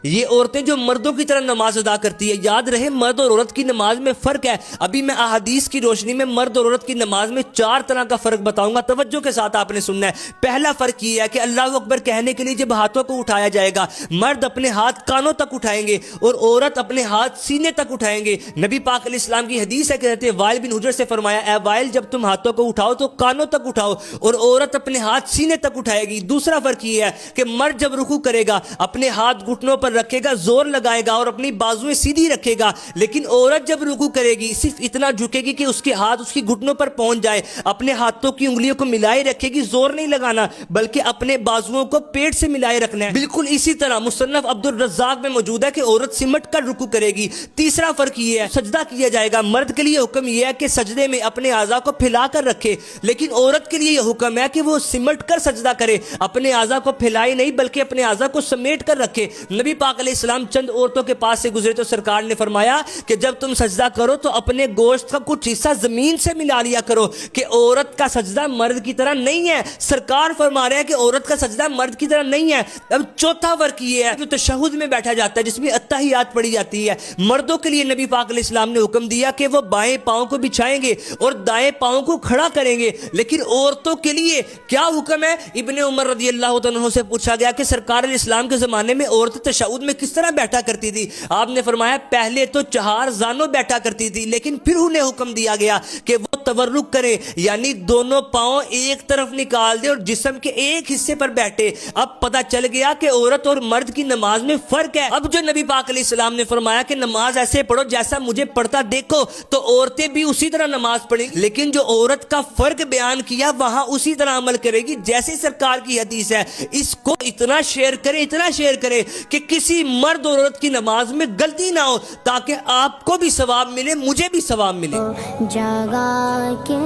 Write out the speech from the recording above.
یہ عورتیں جو مردوں کی طرح نماز ادا کرتی ہے، یاد رہے مرد اور عورت کی نماز میں فرق ہے۔ ابھی میں احادیث کی روشنی میں مرد اور عورت کی نماز میں 4 طرح کا فرق بتاؤں گا، توجہ کے ساتھ آپ نے سننا ہے۔ پہلا فرق یہ ہے کہ اللہ اکبر کہنے کے لیے جب ہاتھوں کو اٹھایا جائے گا، مرد اپنے ہاتھ کانوں تک اٹھائیں گے اور عورت اپنے ہاتھ سینے تک اٹھائیں گے۔ نبی پاک علیہ السلام کی حدیث ہے کہ حضرت وائل بن حجر سے فرمایا، اے وائل جب تم ہاتھوں کو اٹھاؤ تو کانوں تک اٹھاؤ اور عورت اپنے ہاتھ سینے تک اٹھائے گی۔ دوسرا فرق یہ ہے کہ مرد جب رکوع کرے گا اپنے ہاتھ گھٹنوں پر رکھے گا، زور لگائے گا اور اپنی بازویں سیدھی رکھے گا، لیکن عورت جب رکوع کرے گی صرف اتنا جھکے گی کہ اس کے ہاتھ اس کی گھٹنوں پر پہنچ جائے، اپنے ہاتھوں کی انگلیوں کو ملائے رکھے گی، زور نہیں لگانا بلکہ اپنے بازوؤں کو پیٹ سے ملائے رکھنا ہے۔ بالکل اسی طرح مصنف عبد الرزاق میں موجود ہے کہ عورت سمٹ کر رکوع کرے گی۔ تیسرا فرق یہ ہے سجدہ کیا جائے گا، مرد کے لیے حکم یہ ہے کہ سجدے میں اپنے اعضاء کو پھیلا کر رکھے، لیکن عورت کے لیے یہ حکم ہے کہ وہ سمٹ کر سجدہ کرے، اپنے اعضاء کو پھیلائے نہیں بلکہ اپنے اعضاء کو سمیٹ کر رکھے۔ نبی پاک علیہ السلام چند عورتوں کے پاس سے گزرے تو سرکار نے فرمایا کہ جب تم سجدہ کرو تو اپنے گوشت کا کچھ حصہ زمین سے ملا لیا کرو، کہ عورت کا سجدہ مرد کی طرح نہیں ہے۔ سرکار فرما رہے ہیں کہ عورت کا سجدہ مرد کی طرح نہیں ہے۔ اب چوتھا فرق یہ ہے جو تشہد میں بیٹھا جاتا ہے جس میں التحیات پڑھی جاتی ہے، مردوں کے لیے نبی پاک علیہ السلام نے حکم دیا کہ وہ بائیں پاؤں کو بچھائیں گے اور دائیں پاؤں کو کھڑا کریں گے، لیکن عورتوں کے لیے کیا حکم ہے؟ ابن عمر رضی اللہ عنہ سے پوچھا گیا کہ سرکار علیہ السلام کے زمانے میں عورت تشہد میں کس طرح بیٹھا کرتی تھی؟ آپ نے فرمایا پہلے تو 4 زانوں بیٹھا کرتی تھی، لیکن پھر انہیں حکم دیا گیا کہ وہ تورک کرے، یعنی دونوں پاؤں ایک طرف نکال دے اور جسم کے ایک حصے پر بیٹھے۔ اب پتہ چل گیا کہ عورت اور مرد کی نماز میں فرق ہے۔ اب جو نبی پاک علیہ السلام نے فرمایا کہ نماز ایسے پڑھو جیسا مجھے پڑھتا دیکھو، تو عورتیں بھی اسی طرح نماز پڑھیں، لیکن جو عورت کا فرق بیان کیا وہاں اسی طرح عمل کرے گی جیسے سرکار کی حدیث ہے۔ اس کو اتنا شیئر کرے کہ کسی مرد اور عورت کی نماز میں غلطی نہ ہو، تاکہ آپ کو بھی ثواب ملے، مجھے بھی ثواب ملے۔ جگا کے